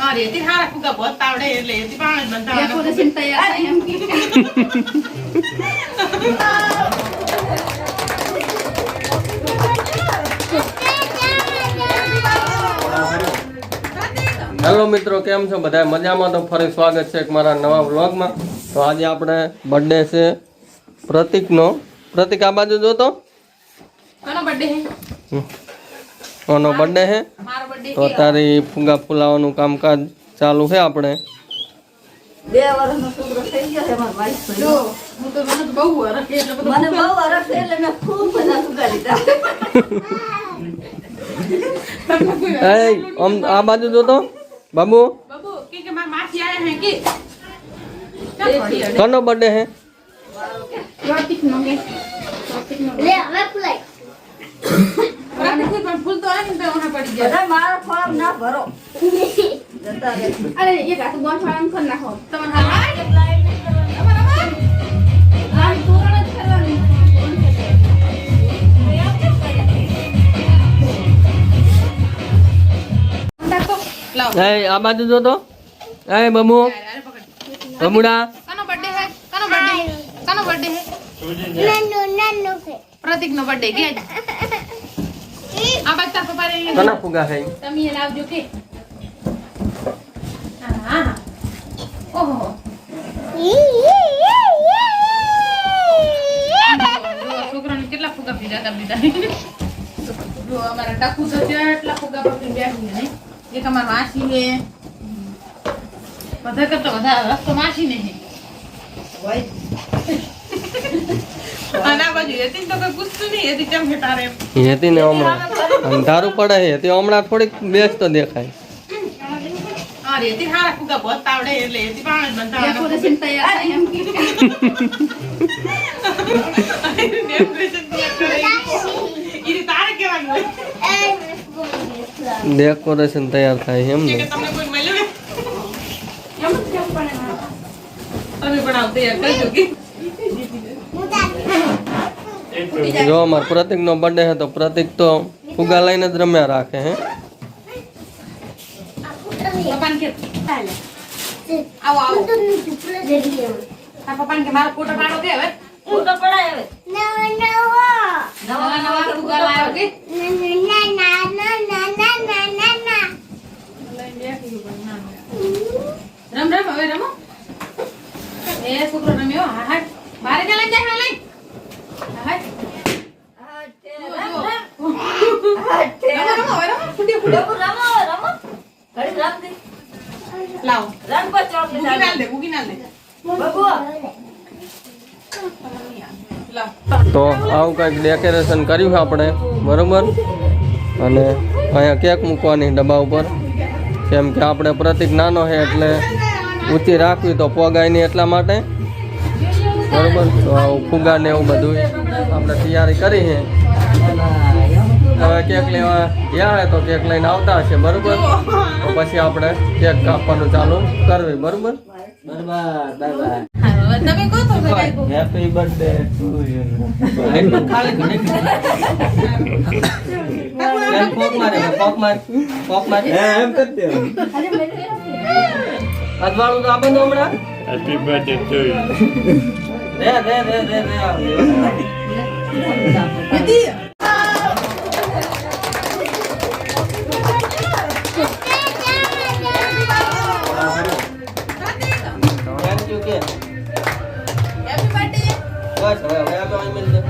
हां रेती हारा फुगा बहुत आवड़े એટલે એથી પાણ જ બંધાવાનું ડેકોરેશન તૈયાર છે એમ કે હેલો મિત્રો, કેમ છો બધા? મજામાં? તો ફરી સ્વાગત છે મારા નવા વ્લોગમાં. તો આજે આપણે બર્થડે છે પ્રતિકનો. પ્રતિક આ બાજુ જો તો કોનો બર્થડે છે? કોનો બર્થડે છે? મારો બર્થડે તો તારી ફુગા ફુલાવાનું કામકાજ ચાલુ છે આપણે. 2 વર્ષનો છોકરો થઈ ગયો છે મારા વાઈફ જો હું તો મને બહુ વરસ છે એટલે બધું મને બહુ વરસ છે એટલે મેં ખૂબ બધા ફુગા લીધા. એ આમ આ બાજુ જો તો બાબુ, બાબુ કે માર માસી આયા હે કે કોનો બર્થડે છે? પ્રતિક નો કે પ્રતિક નો લે હવે ફૂલાય પ્રતિક પણ ફૂલ તો આને તો ઓના પડી ગયા બધા મારા ફોર્મ ના ભરો જતા રહે. અરે એક આ તો બોન ફાર્મ કર નાખો તમને હા એ આ બાજુ જો તો એ બબુ, બબુડા કનો બર્થડે હે? કનો બર્થડે? કનો બર્થડે હે? નાનો છે પ્રતિક નો બર્થડે કે આ બચ્ચા પપ્પા રે કોના ફુગા છે? તમે એ લાવજો કે હા ઓહો છોકરાને કેટલા ફુગા પીધા તા બીજા જો અમારા ટકુ તો કેટલા ફુગા પકડી બેઠી ને એક અમાર માસી હે બધા કરતા બધા રસ્તો માસી ને હે આના બાજુ એતી તો કોઈ પૂછતું નહીં એતી કેમ હેટારે હેતી ને હમણાં અંધારું પડે છે તે હમણાં થોડીક બેસતો દેખાય. આ રેતી હારા ફુગા बहुत આવડે એટલે એતી પાણ જ બંધાવાનું ડેકોરેશન તૈયાર છે એમ કે ડેકોરેશન તૈયાર કરે ઈ તારે કેવાનું હોય ડેકોરેશન તૈયાર થાય એમ ને. કે તમને કોઈ મળ્યું એમ જ કેમ પડે તમે પણ આવ તૈયાર કરજો કે જો અમાર પ્રતિક નો બર્થડે છે તો પ્રતિક તો ફુગા લઈને જ રમ્યા રાખે હે. પપ્પાને કે ચાલે આવો આવો આ પપ્પાને કે મારો ફોટો પાડો કે હવે ફોટો પડાય હવે. નવા નવા ફુગા લાવ્યો કે રમ રમ હવે રમો એ છોકરો રમ્યો હા હા બારે કે લઈ જાય લઈ હા રમો હવે રમો ફૂટી ફૂટી રમો રમો ઘડી રમ દે. લાવો રંગ પર ચોક ઉગી નાલ દે ઉગી નાલ દે બબુ લાવ તો આવું કંઈક ડેકોરેશન કર્યું છે આપણે, બરોબર. અને અહીંયા કેક મૂકવાની ડબ્બા ઉપર, કેમ કે આપણે પ્રતિક નાનો છે એટલે ઊંચી રાખવી તો પોગાય નહીં એટલા માટે, બરોબર. તો આવું ફુગા ને એવું બધું આપણે તૈયારી કરી છે. હવે કેક લેવા ગયા તો કેક લઈને આવતા હશે, બરોબર. તો પછી આપણે કેક કાપવાનું ચાલુ કરવી, બરોબર. તમે કહો તો ભાઈ હેપી બર્થડે ટુ યુ. એટલું ખાલી ઘણી પોક મારે એમ કરી દે. અજવાળું તો આપે તો હમણાં. Happy birthday to you. રે થેન્ક યુ કે હેપી બર્થડે બસ હવે આપણે અહીં મિલ દે.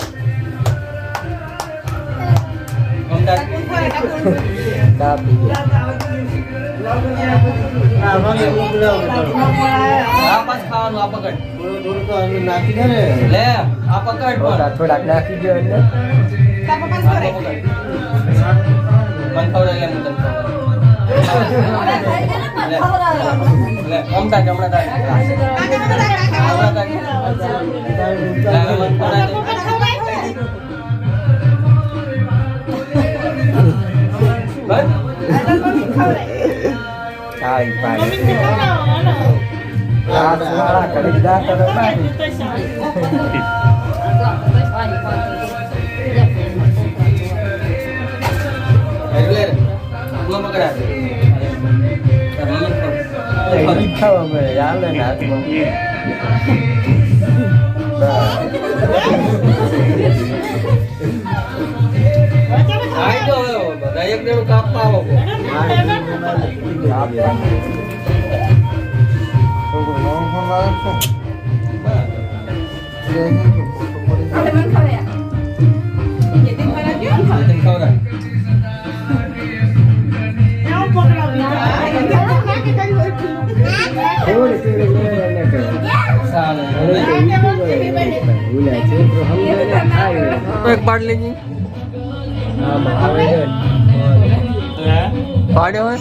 અમદાવાદ કાપી દે. આ પાછ ખાવાનું આ પકડ નાખી દે ને. લે આ પકડ થોડાક નાખી દે એટલે તાર પપ્પા કરે મને ખવડાવી લે હું તને લે અમતા કે હમણાં તારે એટલે પકડા એક દેવું કાપવા આવો એક પાડ લેજી પાડ્યો હોય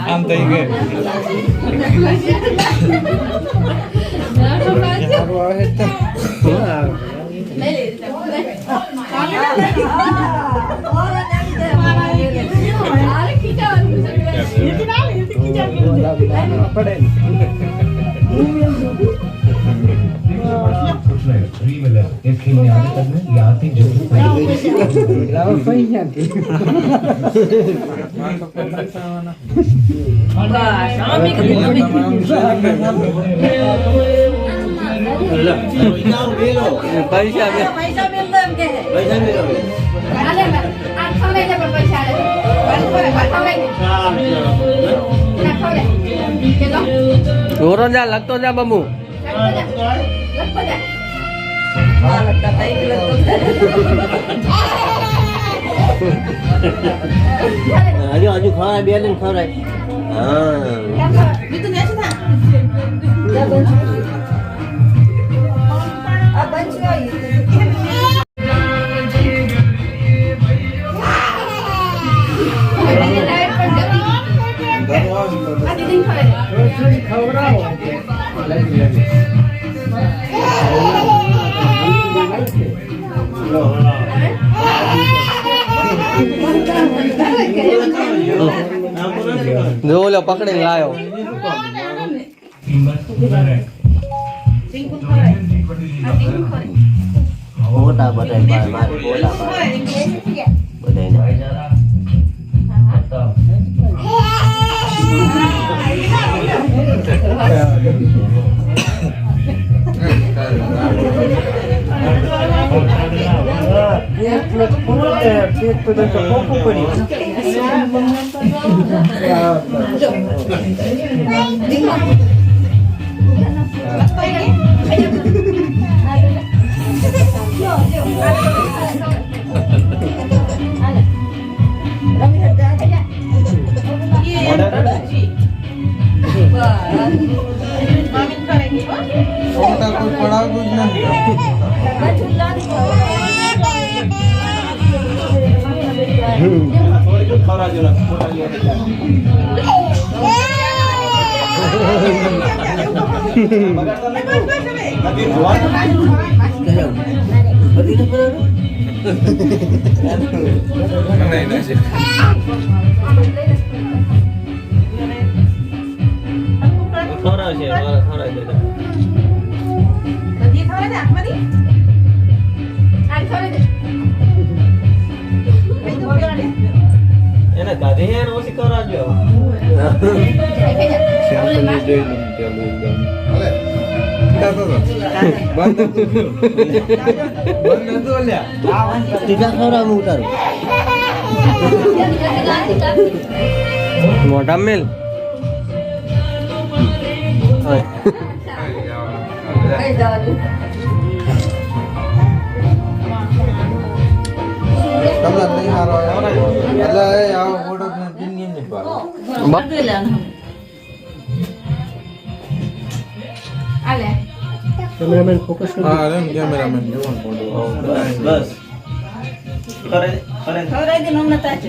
આમ થઈ ગયે જોરો જા લગતો જા બાબુ હજુ ખવડાય બે દિન ખવડાય જો ઓલો પકડીને લાયો મોટા બધા એને દાદી એને ઓછી કરાવજો મોટા મેલ कैमरामैन फोकस कर कैमरामैन બસ કરે કરે ખવડાવી દે નમતા છે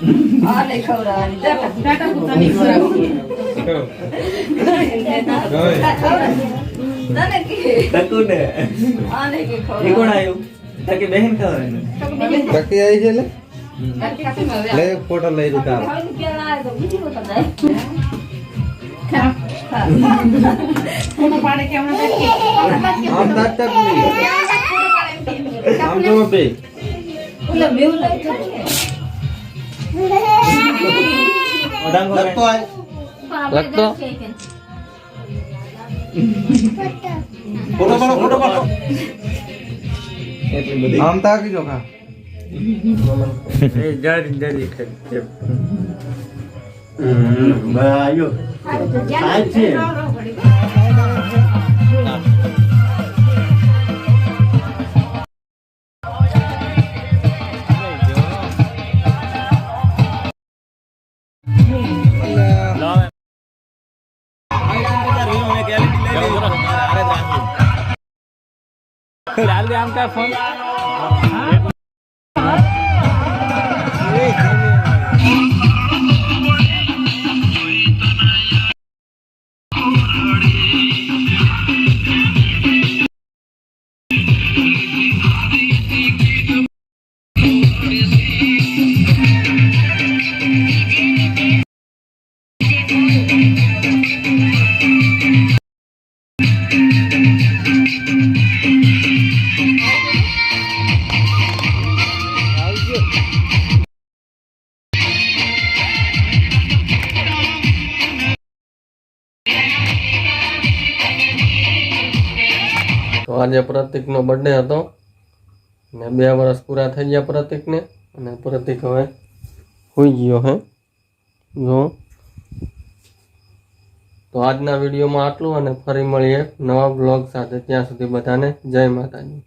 આ નહીં ખવડાવવાની ટાટા ટાટા કૂતા નહીં ખવડાવતી. તને કે તકુને આ નહીં કે એ કોણ ખવડાવ આવ્યું તકે બહેન ખબર બાકી આવી છે લે ટાટા ખાતું ને હવે. લે ફોટો લઈ દે તાર હવે કેળા આવે તો બીજી વખત જાય ફોટો પાડે કે હમણાં બેઠી. આમ તાક તાક નહીં આમ જો બે એટલે મેવું લાગે ઓડાંગો લગતો આય લગતો ફોટો પાડો એટલી બધી આમ તાકી જો ખા આવ્યો સાહેબ છે તો આજે પ્રતિકનો બર્થડે હતો ને 2 વર્ષ પૂરા થઈ ગયા પ્રતિકને અને પ્રતિક હવે હોઈ ગયો હે જો તો આજના વિડીયોમાં આટલું અને ફરી મળીએ નવા બ્લોગ સાથે ત્યાં સુધી બધાને જય માતાજી.